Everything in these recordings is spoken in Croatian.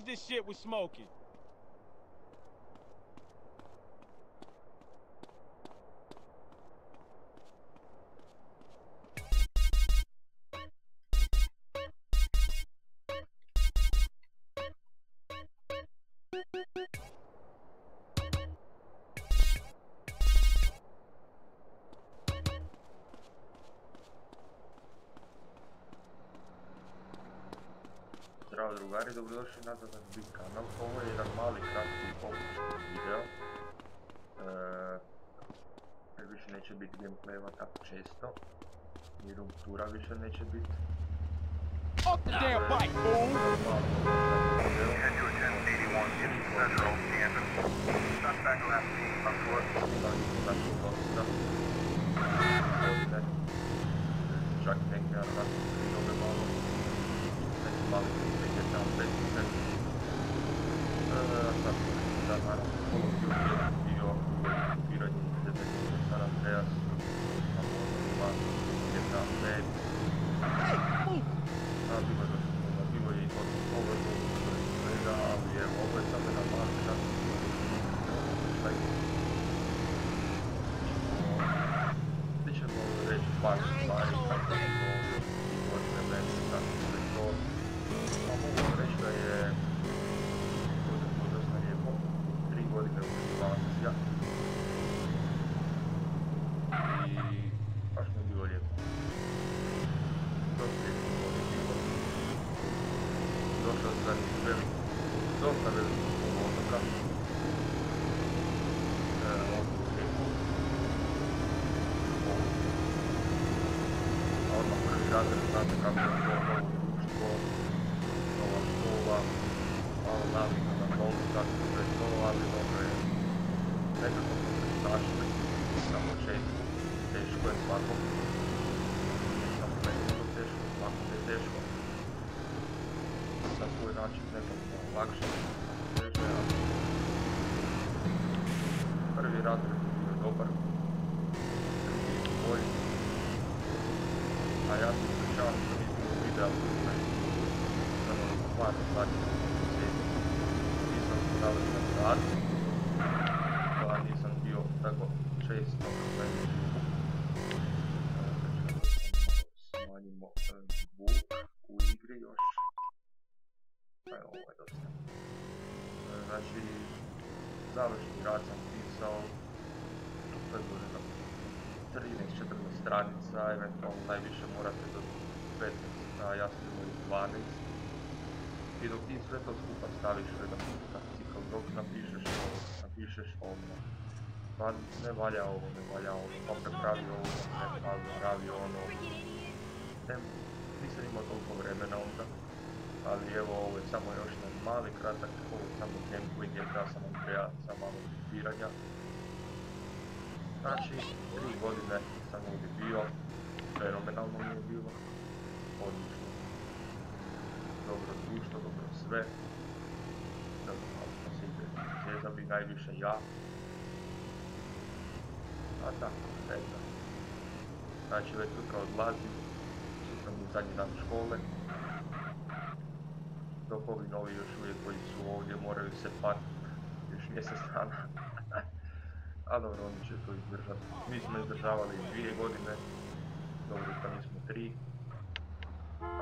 is this shit we're smoking? Zdravo drugari, dobrodošli nazad na Big kanal. Ovo je jedan mali kratki opušten video. Jer više neće biti gameplayeva tako često. Ni room tura više neće biti. Off the damn bike, fool! Head to attend 81 in Central, Camden. Suspect last seen on foot. Čak neki arhatni kridobe malo. Neki mali kridobe tamo 5%. Da, naravno, Call of Duty je bio okupiranje detektive San Andreas, a možda GTA 5. Bilo je i to Overwatch i svega, ali je ovo je samo jedan mali kratki gdje ćemo reći par stvari kako je to i godine meni, kako je to. A mogu reći da je dosta lijepo, 3 godine uživancija i baš mi je bilo lijepo. Dosta lijepo je bilo. Došao sam dosta velikog otoka. A odmah prvi razred, znate kako je to novo društvo, nova škola, malo navika na novu, kako je to, ali dobro je. Nekako smo se snašli na početku, teško je svakom. Nije samo meni bilo teško, svakom je teško. Na svoj način nekom lakše, teže, ali prvi razred je bio dobar, drugi je bolji, a ja se ispričavam što nisam u videa samo stvarno shvatio nisam završen rad, pa nisam bio tako često na YouTube. Smanjimo zvuk u igri još. Evo, ovo je dosta. Znači, završni rad sam pisao, to je bilo 13-14 stranica, eventualno najviše morate do 15, a ja sam imao 12. I dok ti sve to skupa staviš u jedan cikl, dok napišeš ono, pa ne valja ovo, pa prepravi ovo, ne pravi ono. Nisam imao toliko vremena onda. Ali evo, ovo je samo još jedan mali kratak, ovo je samo gameplay GTA San Andreas sa malo testiranja. Znači, 3 godine sam ovdje bio, fenomenalno mi je bilo, odlično. Dobro društvo, dobro sve. Dobro, malo smo se izjezali, najviše ja. A tako, eto. Znači, već sutra odlazim, sutra mi je zadnji dan škole. Dok ovi novi još uvijek koji su ovdje moraju se patiti još mjesec dana. A dobro, oni će to izdržati. Mi smo izdržavali 2 godine, dobro pa nismo 3.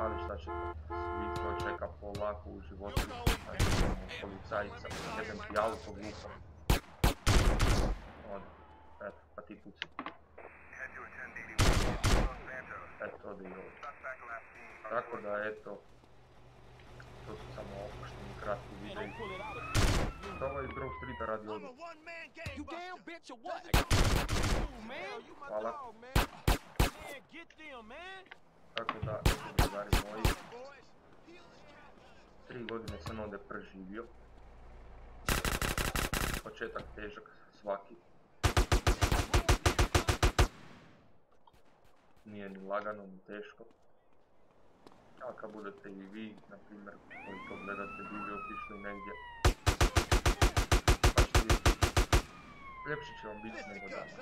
Ali šta će to? Svi to čeka polako u životu. Znači imamo policajca, jedem ti auto glupo. Ode, eto, pa ti puci. Eto, ode i ovdje. Tako da, eto, to su samo opušteni kratki videi. Ovo je Grove Streeta radi ovdje. Hvala. Tako da, drugari moji, 3 godine sam ovdje preživio. Početak težak svaki. Nije ni lagano, ni teško. A kad budete i vi, na primjer, koji to gledate, bili otišli negdje, pa ćete vidjeti, ljepše će vam biti nego danas.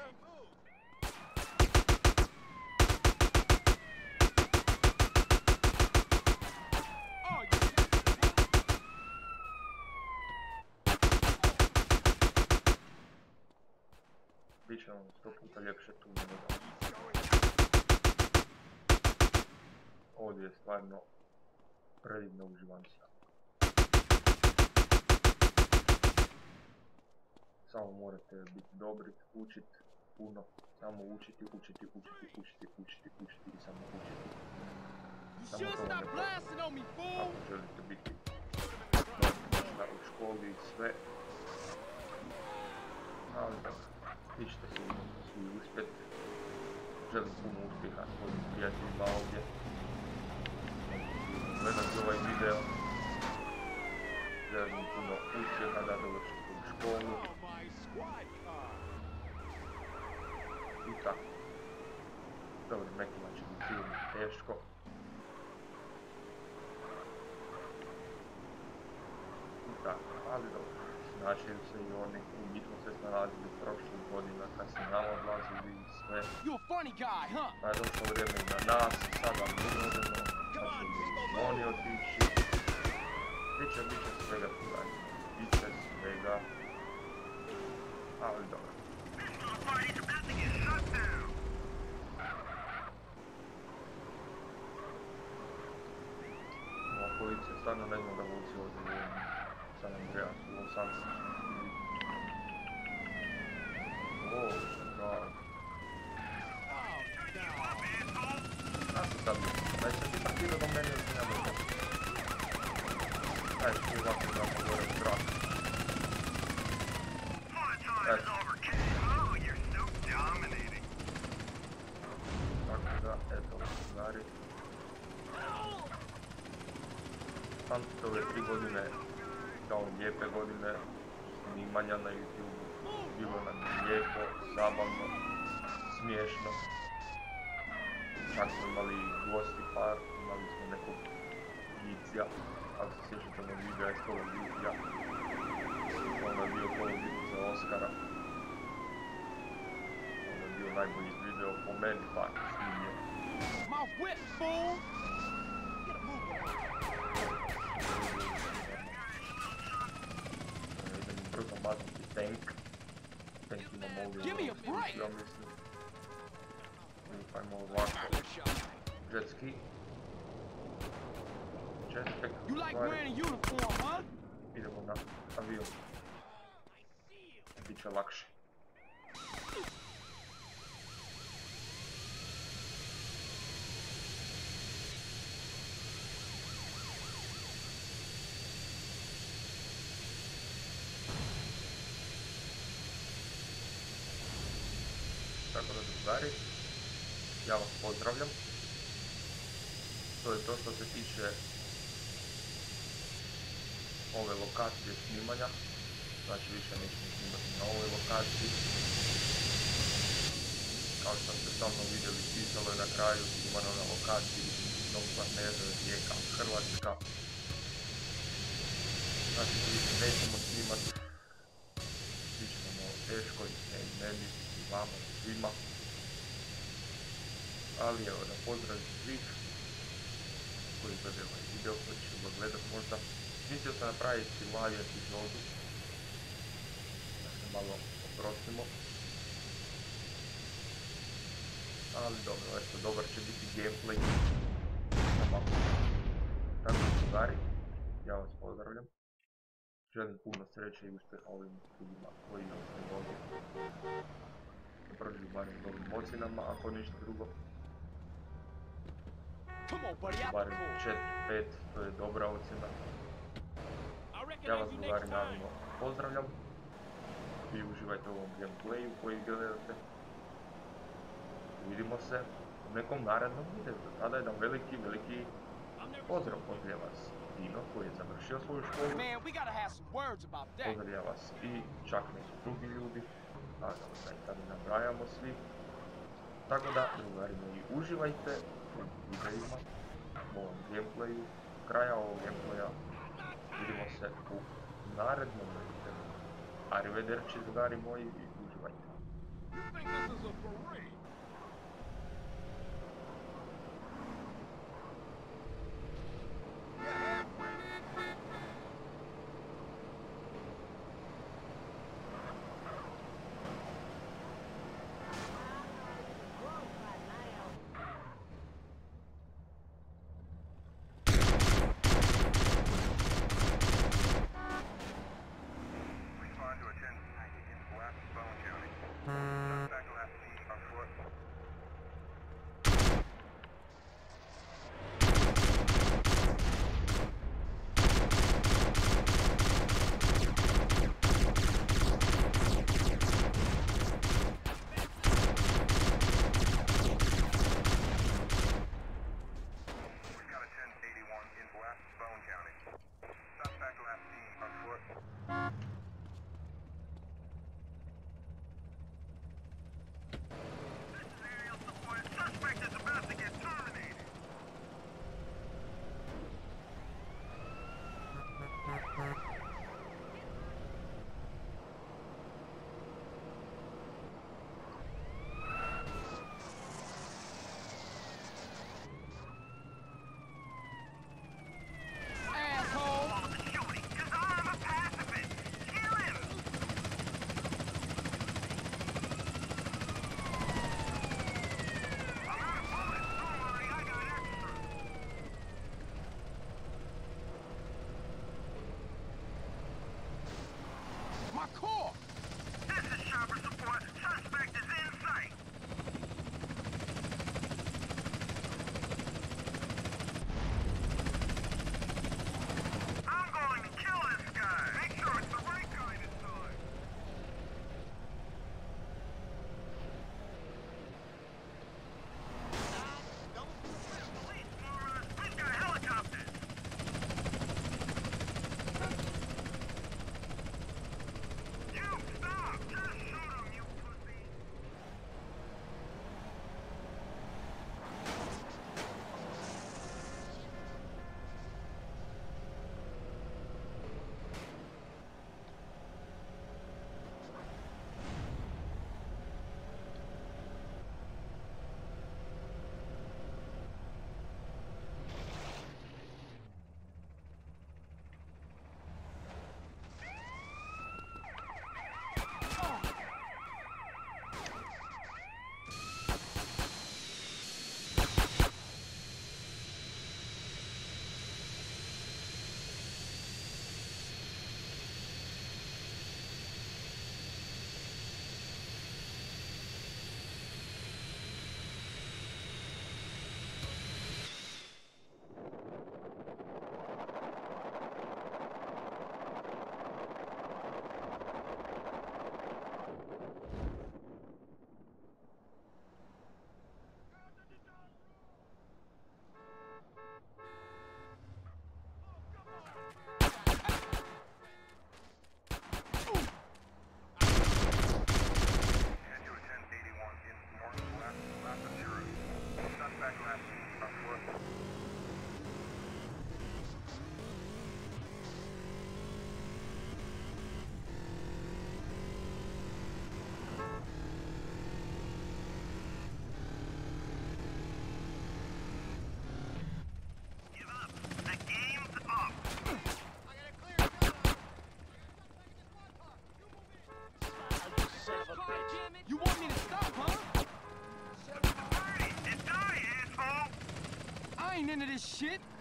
više on 100 puta ljepše tu nego da. Ovdje je stvarno predivno uživam se. Samo morate biti dobri, učit puno, samo učiti i samo učiti. Samo to vam je potrebno. Ako želite biti dobri u školi i sve, ali dobro, vi ćete sigurno svi uspjeti. Želim puno uspjeha svojim prijateljima ovdje. Gledati ovaj video. Želim puno uspjeha da dovršite u školu. I tako. Dobro, nekima će biti sigurno teško. I tako, ali dobro. Snašaju se i oni, i mi smo se snalazili prošlih godina kad se nama odlazili i sve. Pa je došlo vrijeme i na nas, sada mi možemo, sad će oni otići. Biće svega suradnje, biće svega, ali dobro. Ova policija stvarno ne znam da vozi ovdje u San Andreas, u Los Angeles. Oh, god. Kako sad bi? Daj se ti parkirao do mene ili ti nema to? Daj se ti ovako znamo gore u zrak. Eto. Tako da, eto, stvari. Sam se ove 3 godine kao lijepe godine snimanja na YouTube. Bilo nam je lijepo, zabavno, smiješno. Čak smo imali gosti par, imali smo nekog Gicija, ako se sjećate na videa iz Call of Duty-a. Ono je bio Call of Duty za Oscara. Ono je bio najbolji video po meni, pa snimljen. Brzo baciti tank. Tank imamo ovdje u smislu, ja mislim. Pa imamo ovako. Jet ski. Jetpack. Idemo na avion. Biće lakše. Tako da drugari, ja vas pozdravljam. To je to što se tiče ove lokacije snimanja. Znači više nećemo snimati na ovoj lokaciji. Kao što ste stalno vidjeli, pisalo je na kraju snimano na lokaciji Novog Kvarnera, Rijeka, Hrvatska. Znači više nećemo snimati. Bit će nam ovo teško i meni, i vama, i svima. Ali evo da pozdravim svih koji gledaju ovaj video, koji će ga gledat možda. Mislio sam napraviti live epizodu, da se malo oprostimo. Ali dobro, eto, dobar će biti gameplay. Tako da stvari, ja vas pozdravljam. Želim puno sreće i uspjeha ovim ljudima koji ostaju ovdje. Da prođu barem dobrim ocjenama, ako ništa drugo. Barem 4-5, to je dobra ocjena. Ja vas drugari naravno pozdravljam. Vi uživajte u ovom gameplayu koji gledate. Vidimo se u nekom narednom videu. Tada jedan veliki pozdrav pozdravlja vas Dino koji je završio svoju školu. Pozdravlja vas i čak neki drugi ljudi. A da i sad nabrajamo svi. Tako da, drugari moji, uživajte u videima, u ovom gameplayu. Kraja ovog gameplaya vidimo se u narednom videu. Arrivederci, drugari moji, i uživajte. this shit?